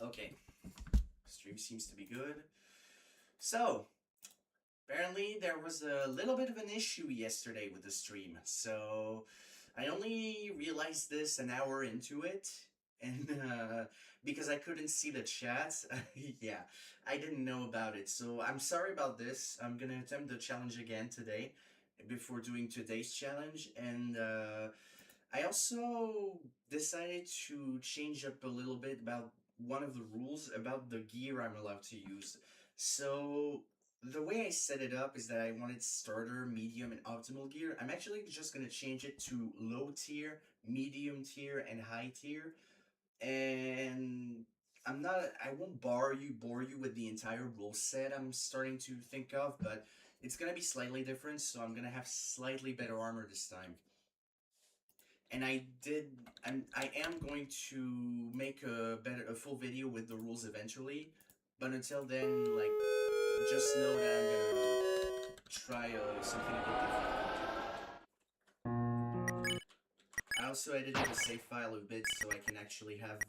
Okay, stream seems to be good. So, apparently there was a little bit of an issue yesterday with the stream. So, I only realized this an hour into it. And because I couldn't see the chat, yeah, I didn't know about it. So, I'm sorry about this. I'm gonna attempt the challenge again today before doing today's challenge. And I also decided to change up a little bit about one of the rules about the gear I'm allowed to use. So the way I set it up is that I wanted starter, medium, and optimal gear. I'm actually just gonna change it to low tier, medium tier, and high tier. And I won't bore you with the entire rule set I'm starting to think of, but it's gonna be slightly different, so I'm gonna have slightly better armor this time. And I am going to make a full video with the rules eventually, but until then, like, just know that I'm gonna try something a bit different. I also edited the save file a bit so I can actually have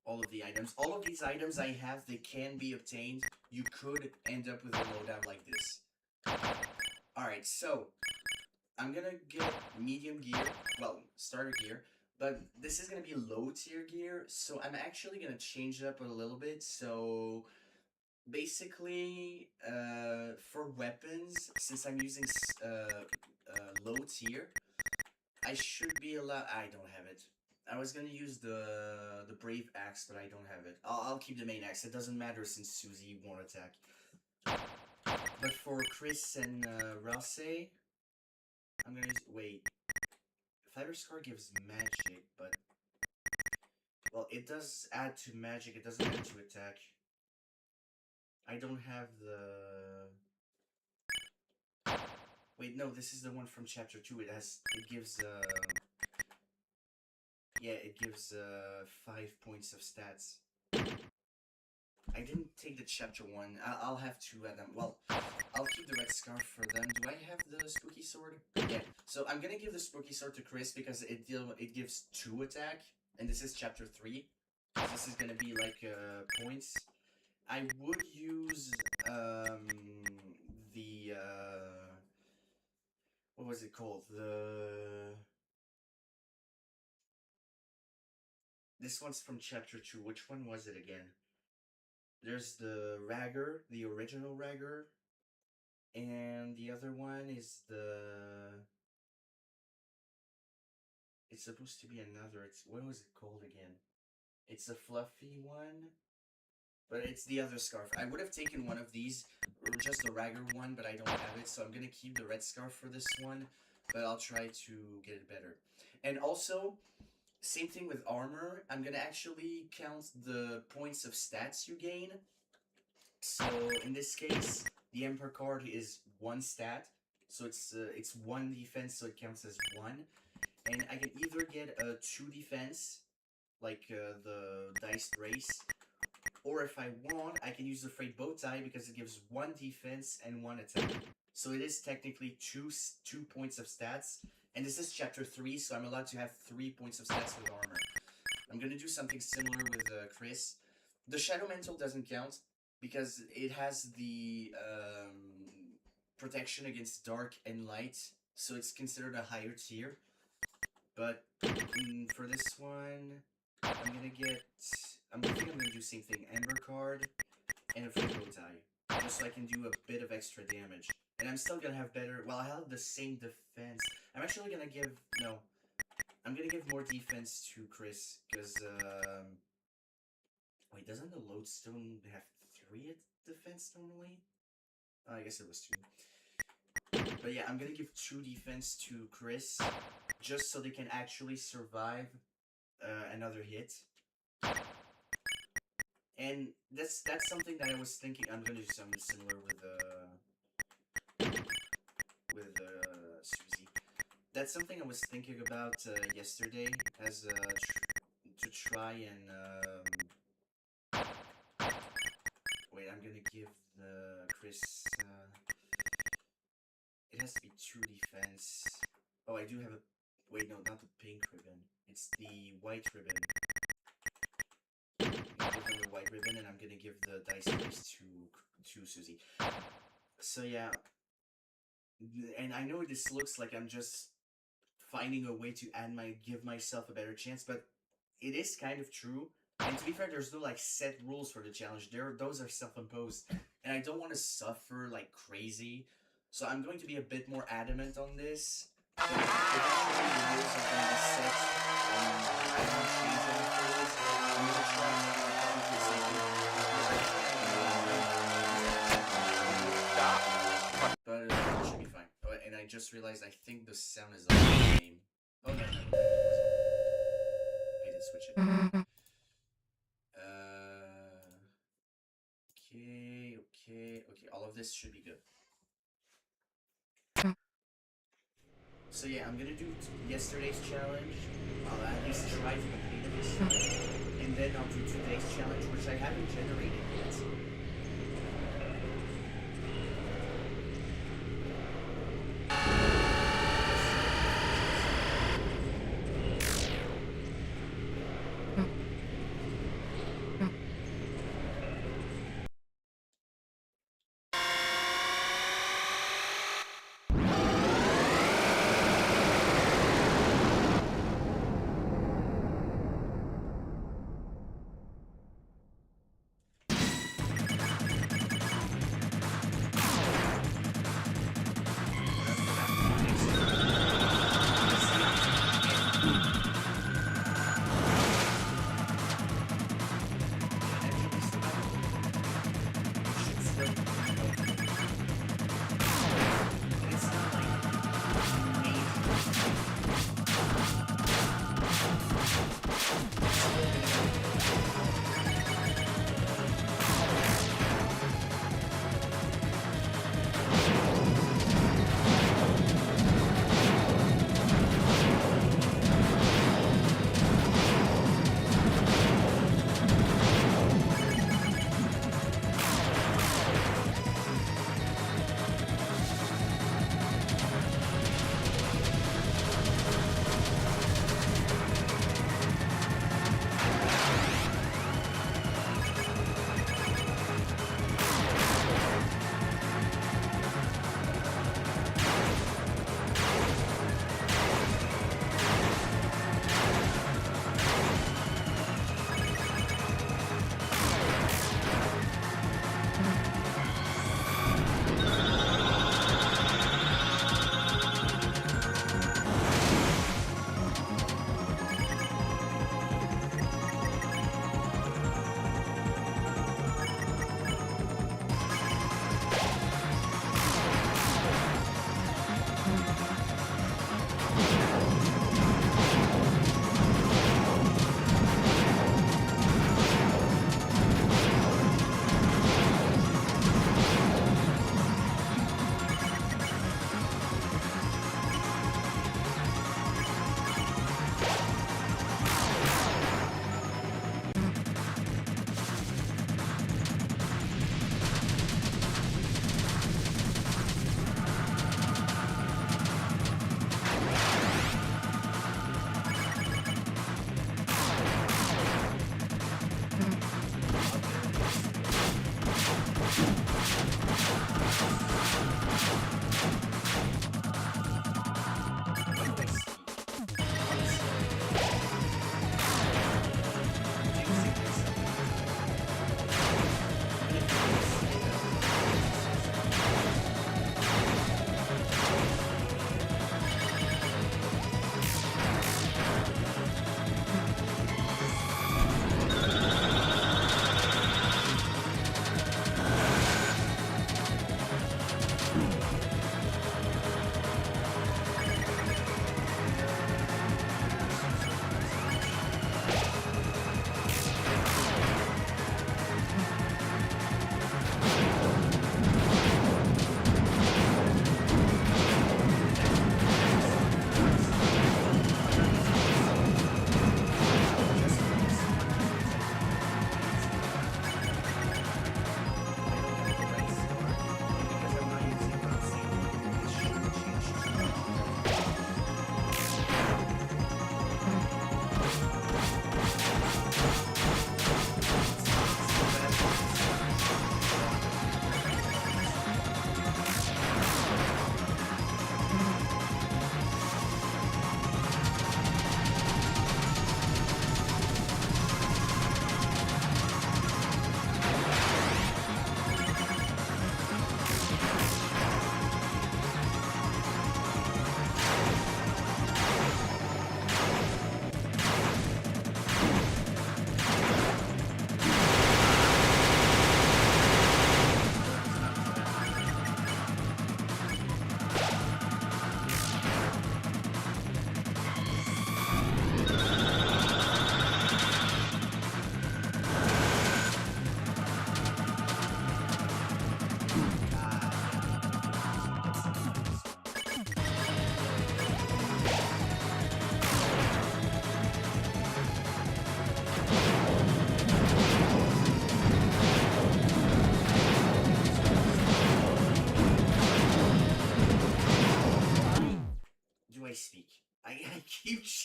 all of the items. All of these items I have, they can be obtained. You could end up with a loadout like this. Alright, so I'm gonna get medium gear, well, starter gear, but this is gonna be low tier gear, so I'm actually gonna change it up a little bit. So basically, for weapons, since I'm using low tier, I should be allowed. I don't have it. I was gonna use the brave axe, but I don't have it. I'll keep the main axe. It doesn't matter since Susie won't attack. But for Kris and Ralsei, I'm gonna use. Wait. Fighter Scar gives magic, but. Well, it does add to magic, it doesn't add to attack. I don't have the. Wait, no, this is the one from chapter 2. It gives, yeah, it gives, 5 points of stats. I didn't take the chapter 1. I'll have to add them. Well, I'll keep the red scarf for them. Do I have the spooky sword? Yeah. So I'm gonna give the spooky sword to Kris because it gives 2 attack, and this is chapter 3. This is gonna be like points. I would use the what was it called? This one's from chapter 2. Which one was it again? There's the Ragger, the original Ragger, and the other one is the. It's supposed to be another. It's what was it called again? It's a fluffy one, but it's the other scarf. I would have taken one of these, or just the Ragger one, but I don't have it, so I'm gonna keep the red scarf for this one, but I'll try to get it better. And also, same thing with armor. I'm gonna actually count the points of stats you gain. So in this case, the Emperor card is 1 stat, so it's 1 defense, so it counts as 1. And I can either get a 2 defense, like the Dice Race, or if I want, I can use the Frayed Bowtie because it gives 1 defense and 1 attack. So it is technically 2 points of stats. And this is chapter 3, so I'm allowed to have 3 points of stats with armor. I'm gonna do something similar with Kris. The Shadow Mantle doesn't count because it has the protection against dark and light, so it's considered a higher tier. But for this one, I'm gonna get. I think I'm gonna do the same thing: Ember card and a Frayed Bowtie, just so I can do a bit of extra damage. And I'm still gonna have better. Well, I have the same defense. I'm actually gonna give no. I'm gonna give more defense to Kris because wait, doesn't the Lodestone have 3 defense normally? Oh, I guess it was 2. But yeah, I'm gonna give 2 defense to Kris just so they can actually survive another hit. And that's something that I was thinking. I'm gonna do something similar with Susie. That's something I was thinking about yesterday as to try and wait. I'm gonna give the Kris. It has to be 2 defense. Oh, I do have a. Wait, no, not the pink ribbon. It's the white ribbon. white ribbon, and I'm gonna give the dice keys to Susie. So yeah, and I know this looks like I'm just finding a way to give myself a better chance, but it is kind of true. And to be fair, there's no like set rules for the challenge. Those are self-imposed, and I don't want to suffer like crazy. So I'm going to be a bit more adamant on this. But eventually, the rules are going to be set, and I won't change any rules. I'm gonna try to but it should be fine. Oh, and I just realized I think the sound is on the game. Oh no, never mind. I did switch it. Okay. All of this should be good. So yeah, I'm gonna do yesterday's challenge. I'll at least try to complete it, and then I'll do today's challenge, which I haven't generated yet.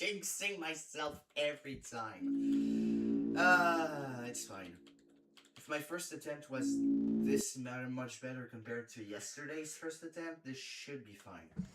jinxing myself every time. It's fine. If my first attempt was this much better compared to yesterday's first attempt, this should be fine.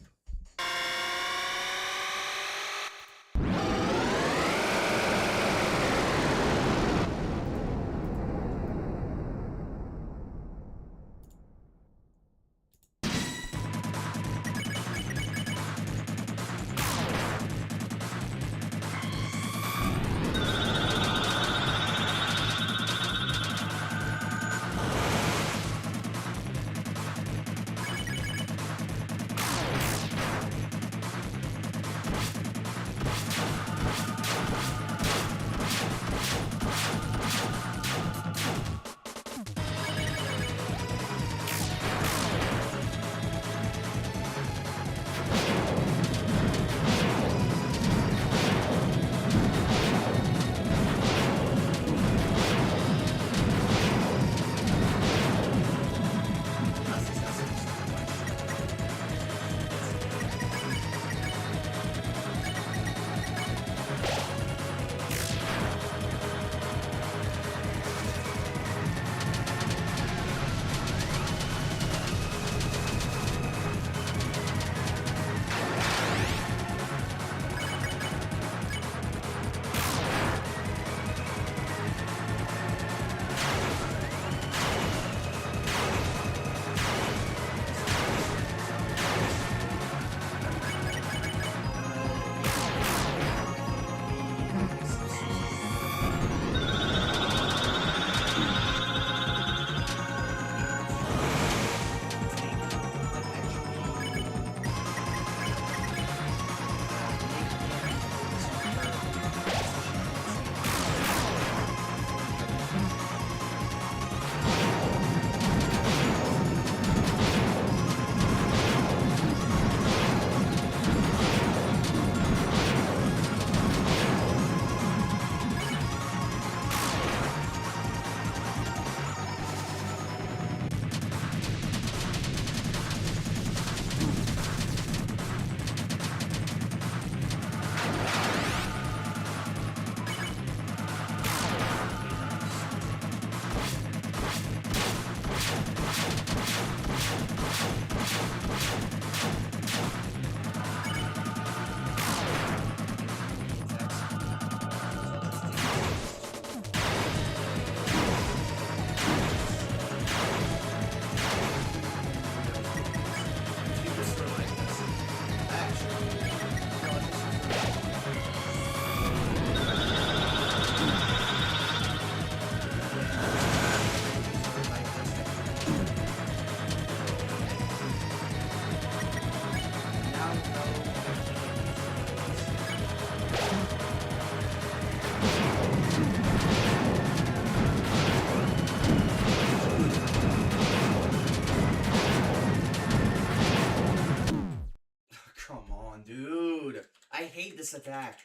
This attack.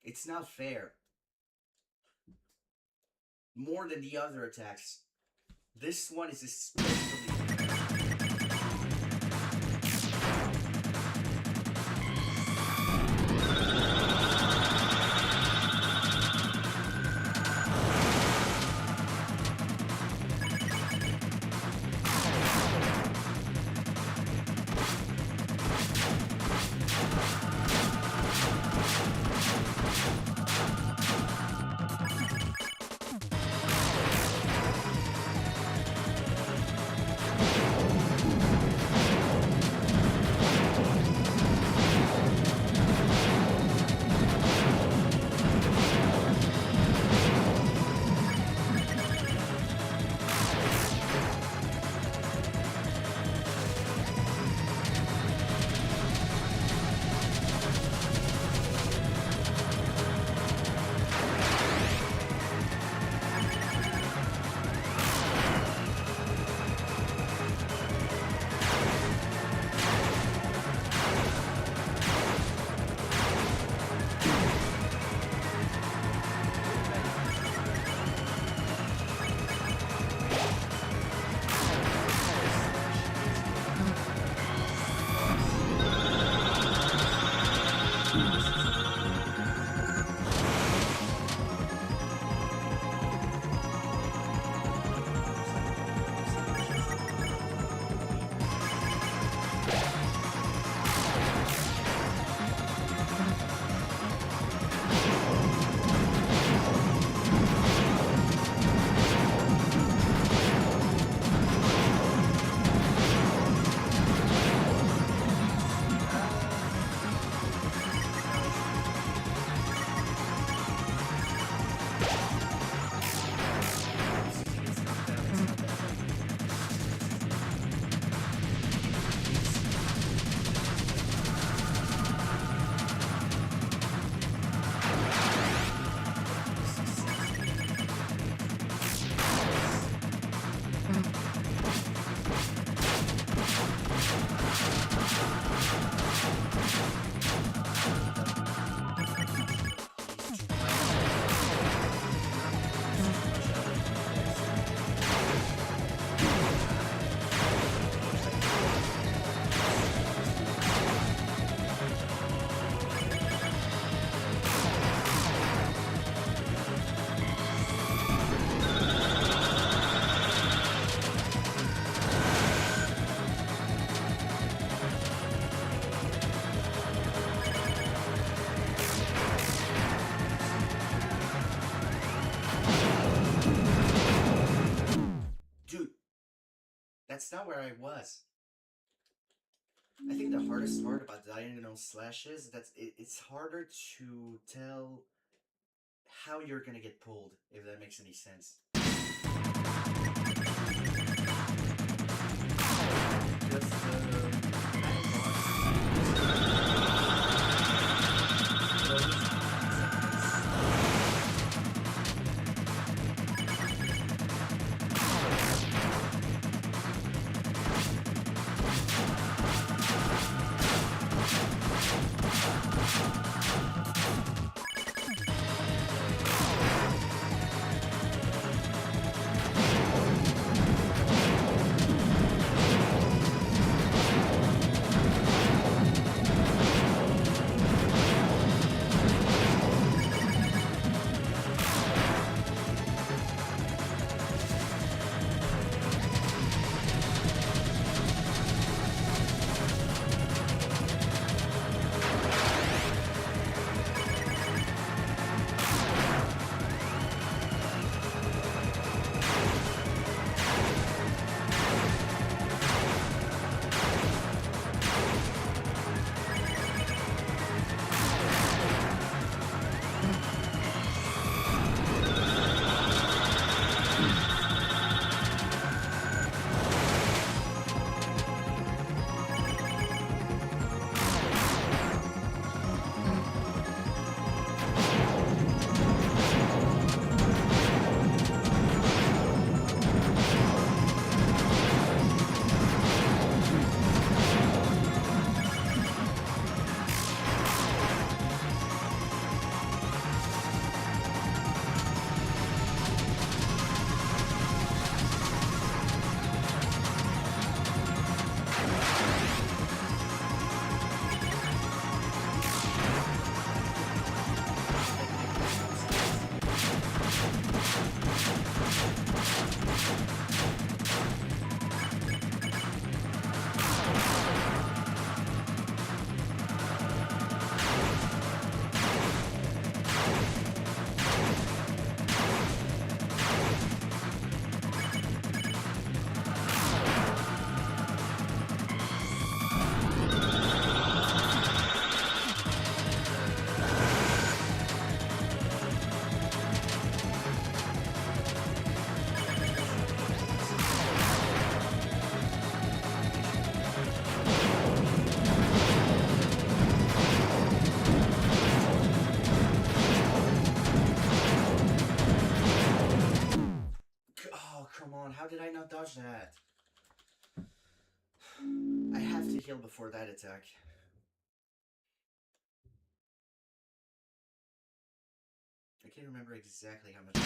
It's not fair. More than the other attacks. This one is especially... that's not where I was. I think the hardest part about diagonal slashes, it's harder to tell how you're gonna get pulled, if that makes any sense. How did I not dodge that? I have to heal before that attack. I can't remember exactly how much.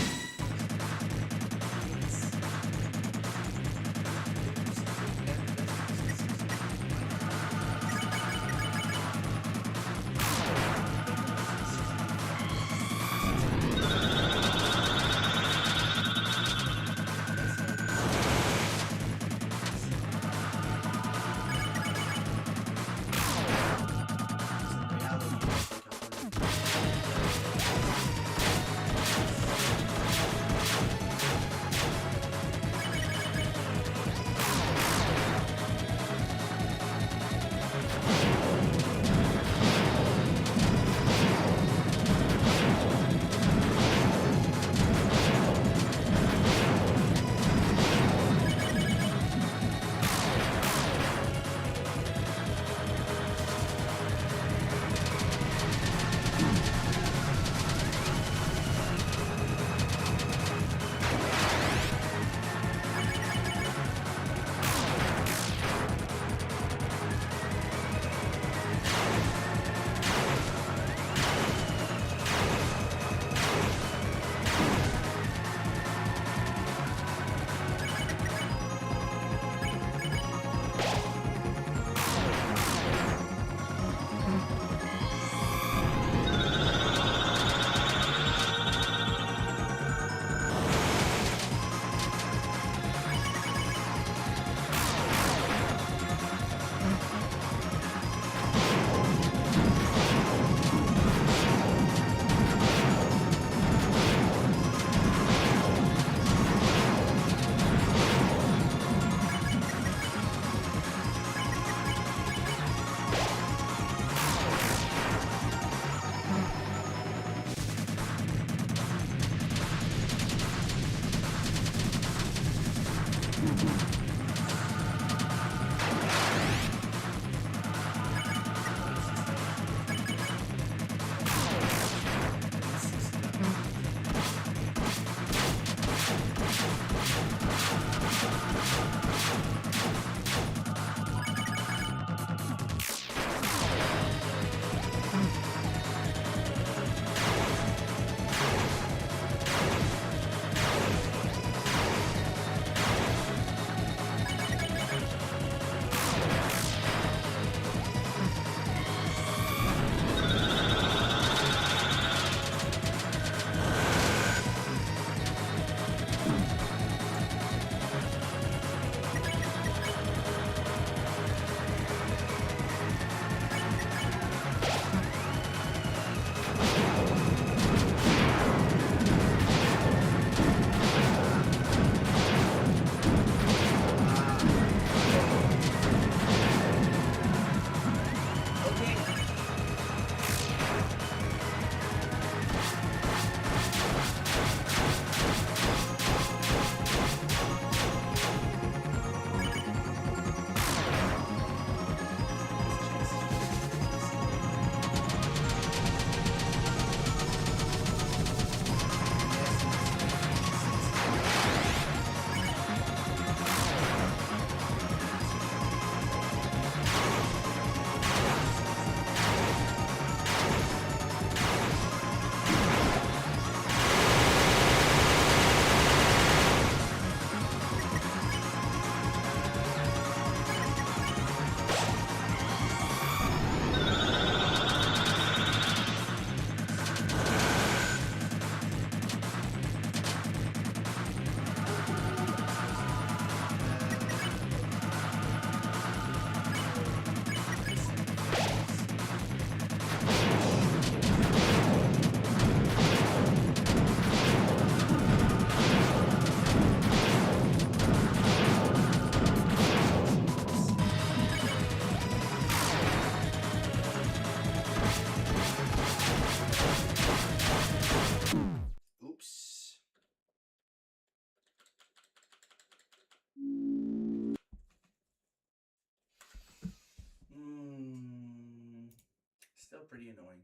pretty annoying.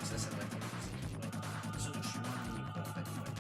Ça, ça doit être la musique qui doit être. Surtout que je suis loin du micro en fait. Ouais.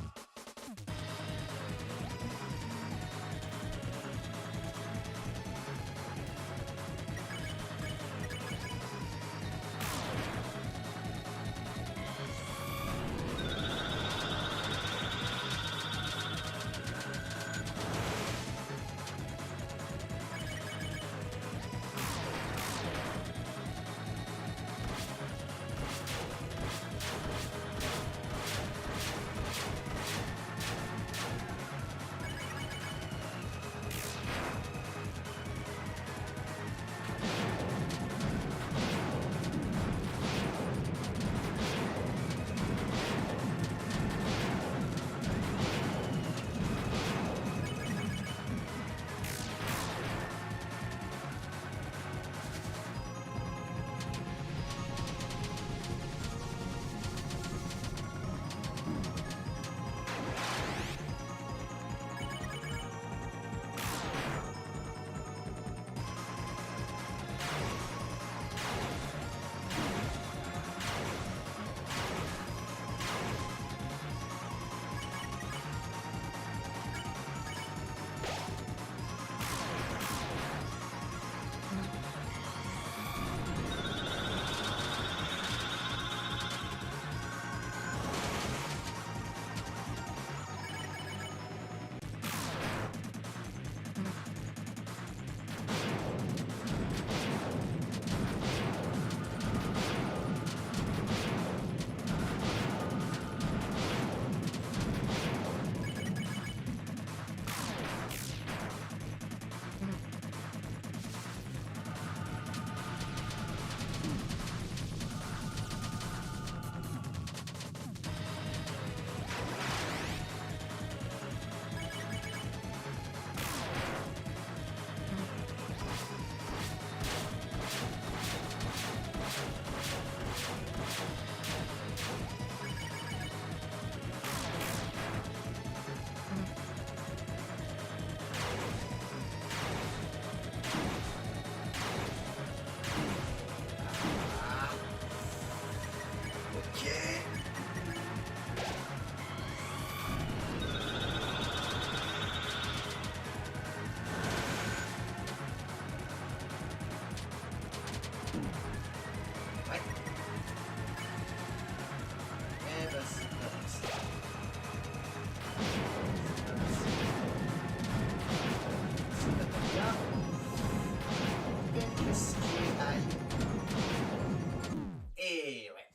Et ouais.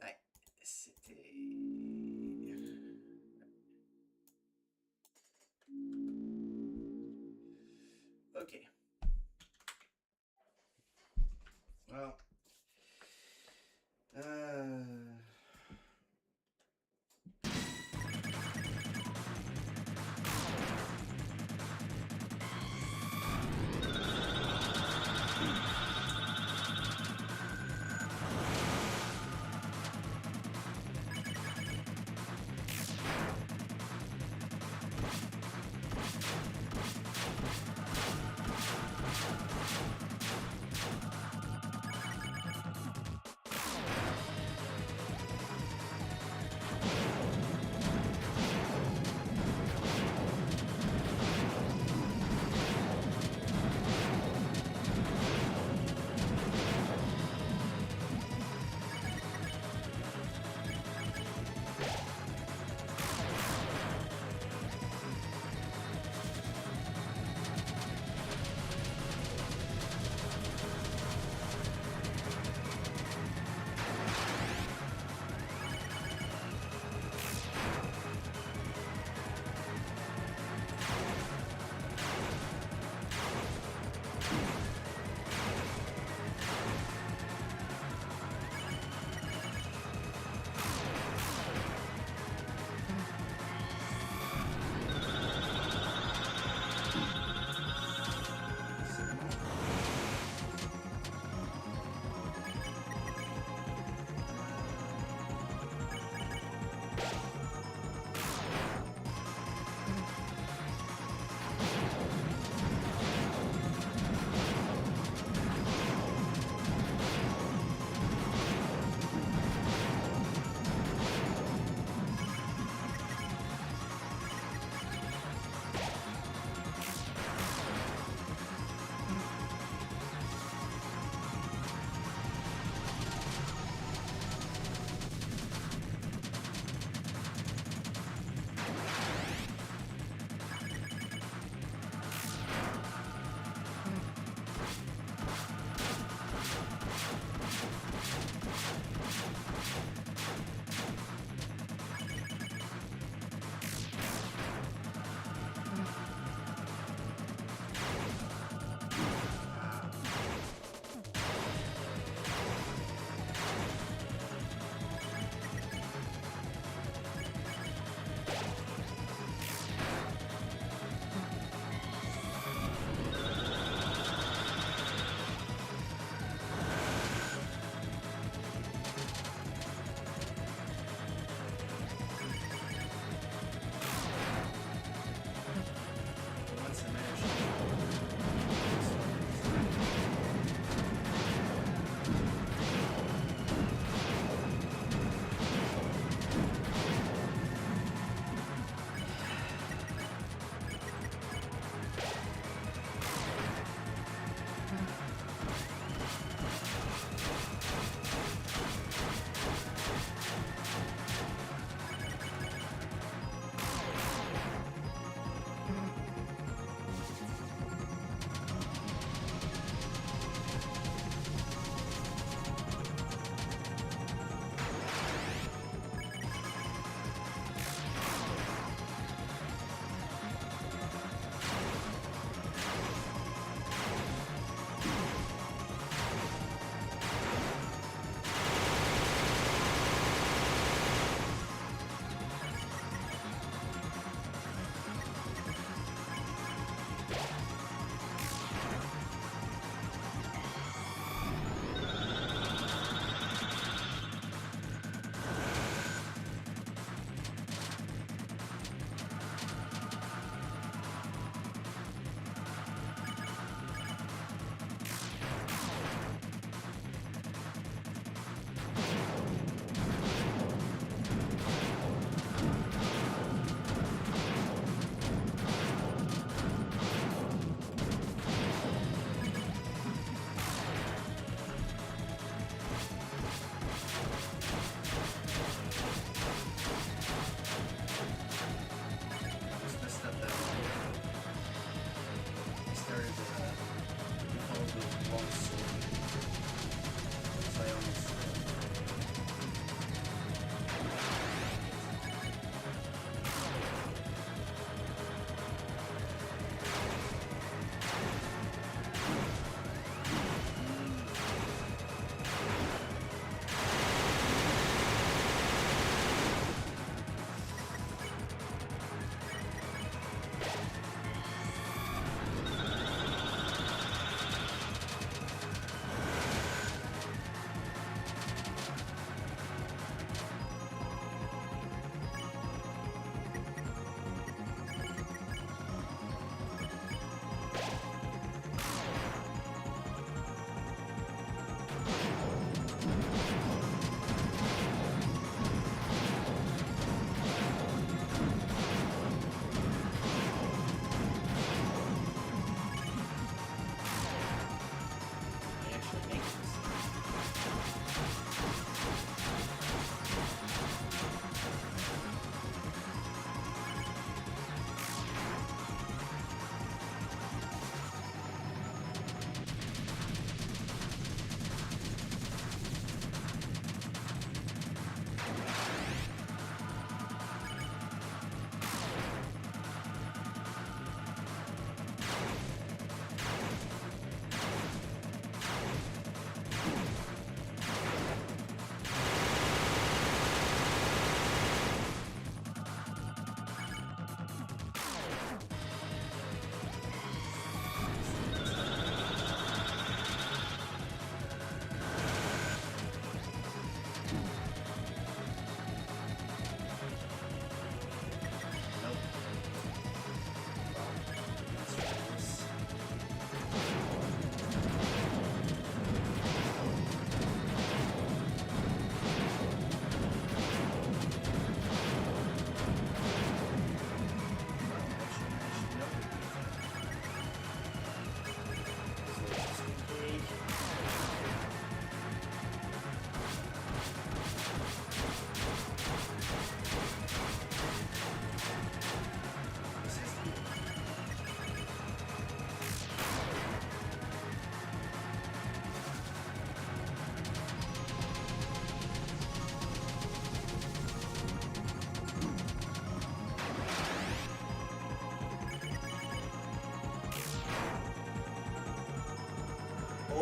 Ouais, c'était... Ok. Well.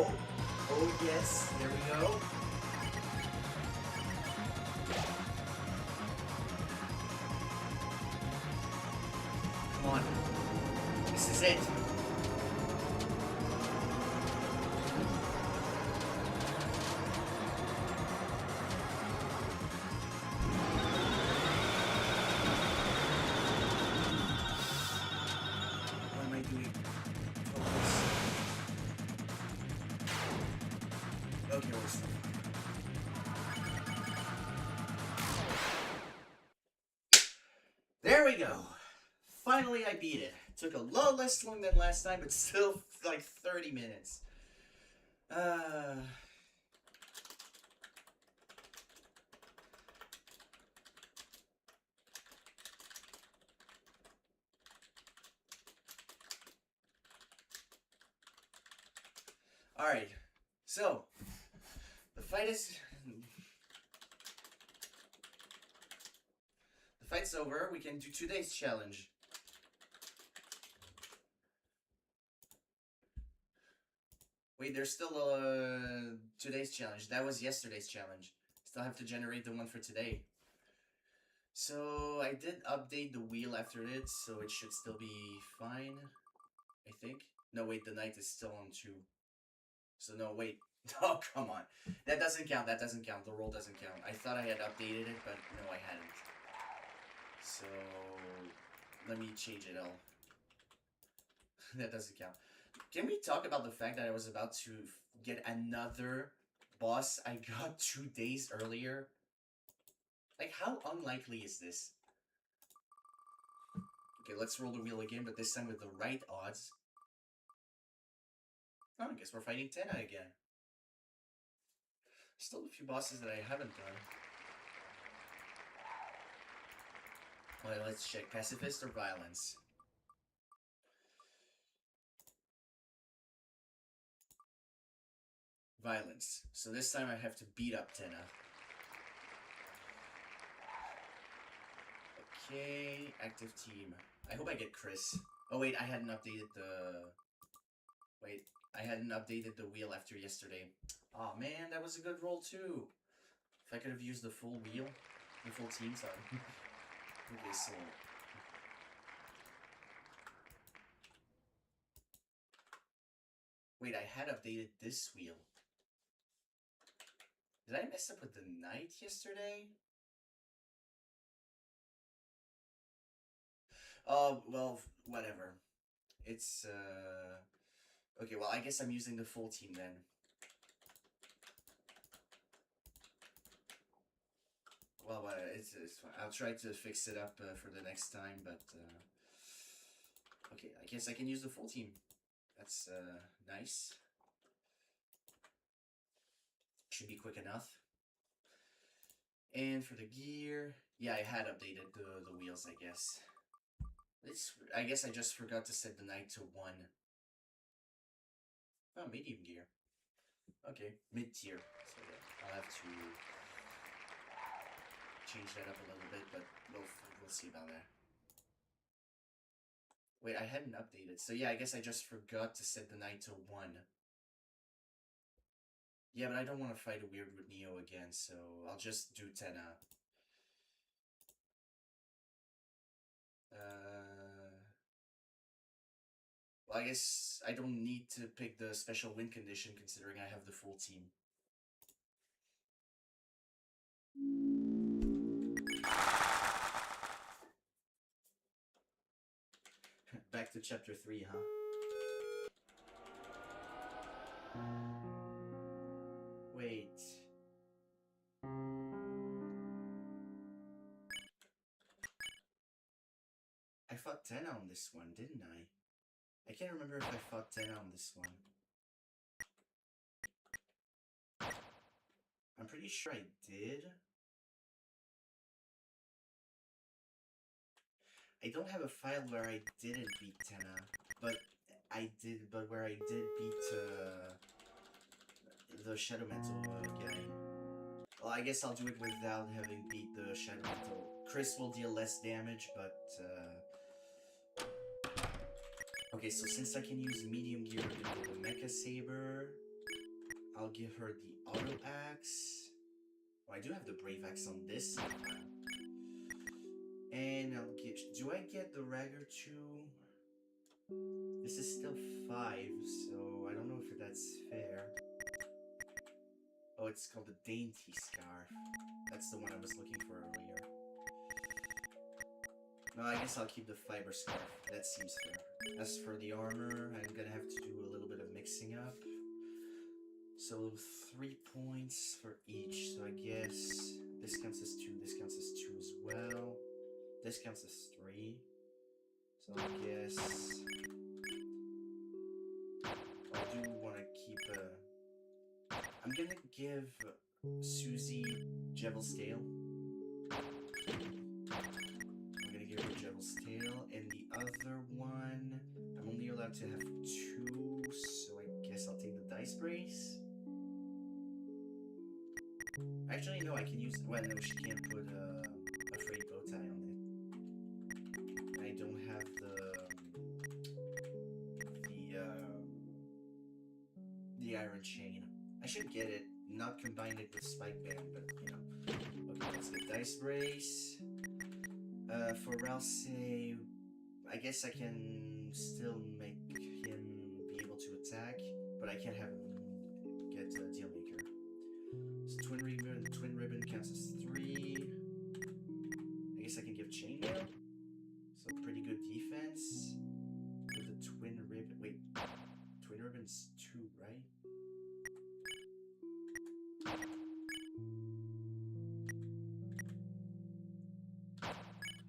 Oh, oh yes, there we go. Come on. This is it. What am I doing? Focus. Okay, we're still. There we go. Finally, I beat it. Took a lot less long than last time, but still like 30 minutes. Alright, so the fight's over. We can do today's challenge. Wait, there's still today's challenge. That was yesterday's challenge. Still have to generate the one for today. So I did update the wheel after it, so it should still be fine, I think. No, wait, the night is still on 2. So no, wait. Oh, come on. That doesn't count, that doesn't count. The roll doesn't count. I thought I had updated it, but no, I hadn't. So, let me change it all. That doesn't count. Can we talk about the fact that I was about to get another boss I got 2 days earlier? Like, how unlikely is this? Okay, let's roll the wheel again, but this time with the right odds. Oh, I guess we're fighting Tenna again. Still a few bosses that I haven't done. Alright, let's check. Pacifist or violence? Violence. So this time I have to beat up Tenna. Okay, active team. I hope I get Kris. Oh wait, I hadn't updated the... Wait, I hadn't updated the wheel after yesterday. Oh man, that was a good roll too. If I could have used the full wheel. The full team, sorry. Okay, so... Wait, I had updated this wheel. Did I mess up with the night yesterday? Oh, well, whatever. It's, okay, well, I guess I'm using the full team then. Well, it's fine. I'll try to fix it up for the next time, but, okay, I guess I can use the full team. That's, nice. Should be quick enough. And for the gear, yeah, I had updated the wheels, I guess. I guess I just forgot to set the night to 1. Oh, medium gear. Okay, mid-tier. So yeah, I'll have to change that up a little bit, but we'll see about that. Wait, I hadn't updated. So yeah, I guess I just forgot to set the night to 1. Yeah, but I don't want to fight a weird with Neo again, so I'll just do Tenna. Well, I guess I don't need to pick the special win condition considering I have the full team. Back to chapter 3, huh? Wait. I fought Tenna on this one, didn't I? I can't remember if I fought Tenna on this one. I'm pretty sure I did. I don't have a file where I didn't beat Tenna, but where I did beat the Shadow Mantle guy. Well, I guess I'll do it without having beat the Shadow Mantle. Kris will deal less damage, but okay, so since I can use medium gear with the Mecha Saber, I'll give her the auto axe. Oh, I do have the brave axe on this side. And I'll get. Do I get the Ragger 2? This is still 5, so I don't know if that's fair. Oh, it's called the Dainty Scarf. That's the one I was looking for earlier. No, I guess I'll keep the Fiber Scarf. That seems fair. As for the armor, I'm gonna have to do a little bit of mixing up. So 3 points for each. So I guess this counts as 2, this counts as 2 as well. This counts as 3. So I guess I do want to keep I'm gonna give Susie Jevil's Tail. I'm gonna give her Jevil's Tail, and the other one, I'm only allowed to have 2, so I guess I'll take the Dice Brace. Actually, no, I can use. Well, no, she can't put a Freight Bow Tie on it. I don't have the Iron Chain. I should get it, not combine it with Spike Band, but you know. Okay, let's get Dice Brace. For Ralsei, I guess I can still make him be able to attack, but I can't have him get a Dealmaker. So Twin Ribbon counts as 3. I guess I can give Chainmail. So pretty good defense. With the Twin Ribbon. Wait, Twin Ribbon's 2, right?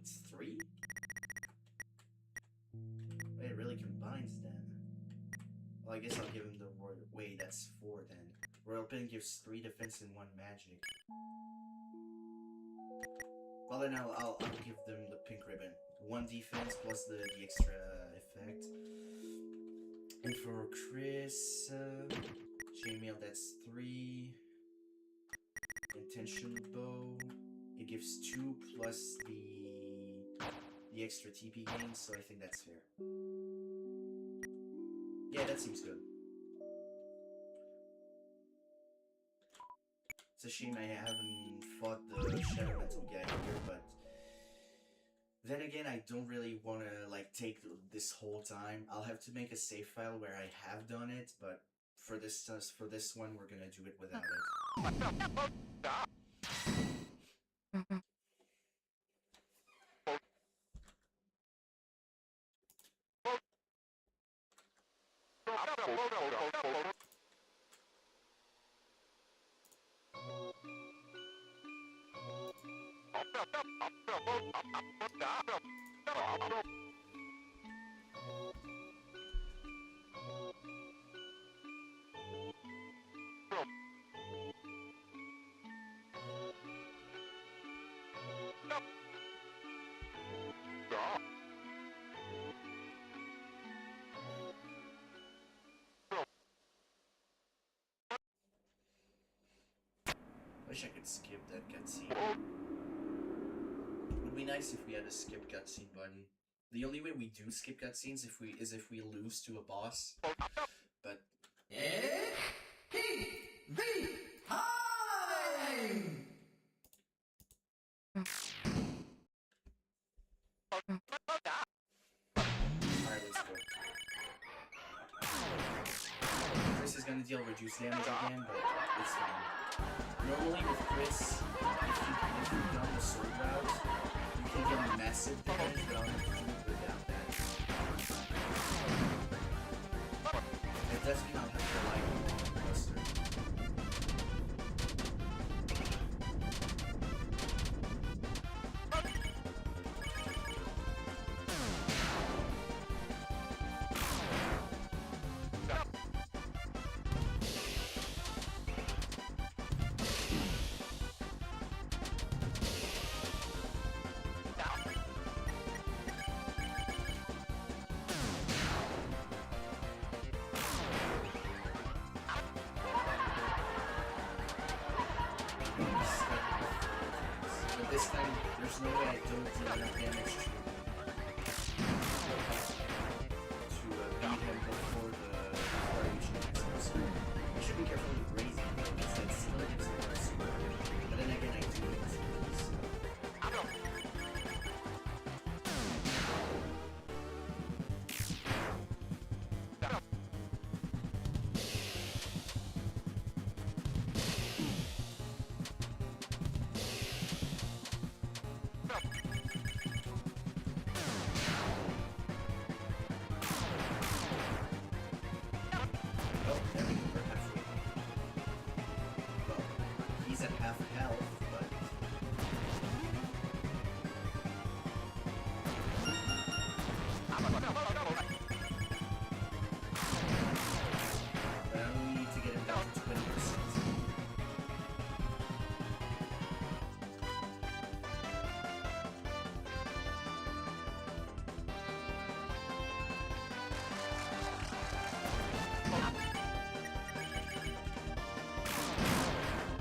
It's 3? Wait, it really combines then. Well, I guess I'll give him the Royal. Wait, that's 4 then. Royal Pin gives 3 defense and 1 magic. Well, then I'll give them the Pink Ribbon. 1 defense plus the extra effect. And for Kris, Chainmail, that's 3. Intention Bow, it gives 2 plus the extra TP gain, so I think that's fair. Yeah, that seems good. It's a shame I haven't fought the Shadow Metal guy here, but then again, I don't really want to like take this whole time. I'll have to make a save file where I have done it, but for this one, we're gonna do it without it. Wish I could skip that cutscene. Would be nice if we had a skip cutscene button. The only way we do skip cutscenes is if we lose to a boss. But alright, let's go. Kris is gonna deal reduced damage again, but it's fine. Normally with Kris, if you've done the sword route, you can get massive damage, but I'll have to do it without that. It does mean I'll have to rely on the Buster. This time, there's no way I don't do enough damage to beat him before I reach the next episode. I should be careful with range. half health, but I only need to get him down to 20%.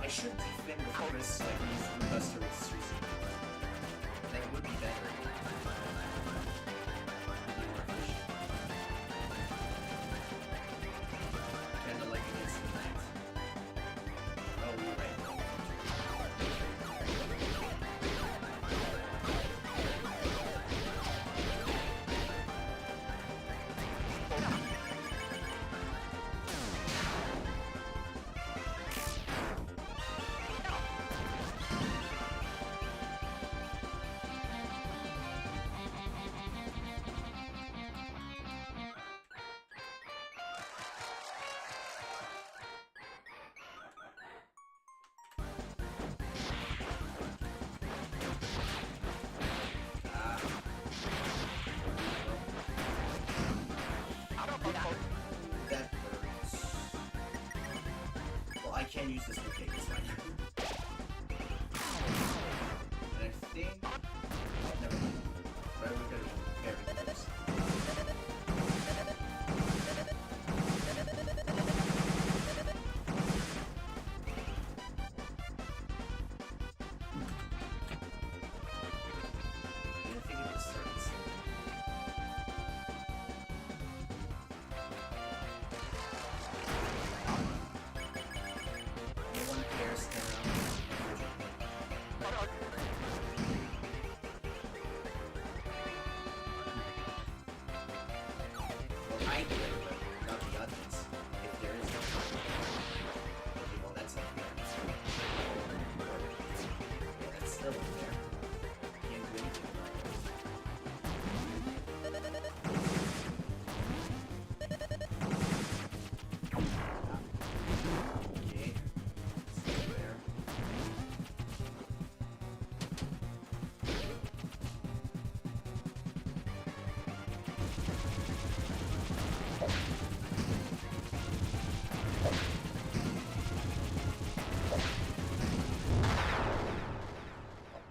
I should defend the forest like we used to Buster with Susie. That would be better. Kinda like against the knight. Oh, you're right. That hurts. Well, I can use this with cake, it's fine. And I think... Never mind. Right, we're gonna be very close. I think it would start this. No one cares to well, I do, but not the audience. If there is no okay, well, that's not fair. Yeah, that's still unfair. Can't do anything about it. Okay. Still there.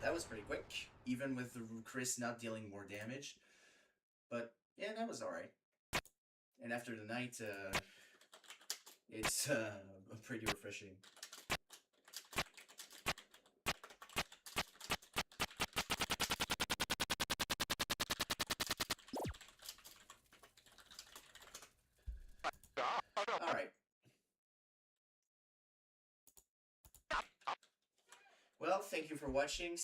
That was pretty quick, even with Kris not dealing more damage. But yeah, that was alright. And after the night, it's pretty refreshing. Alright. Well, thank you for watching.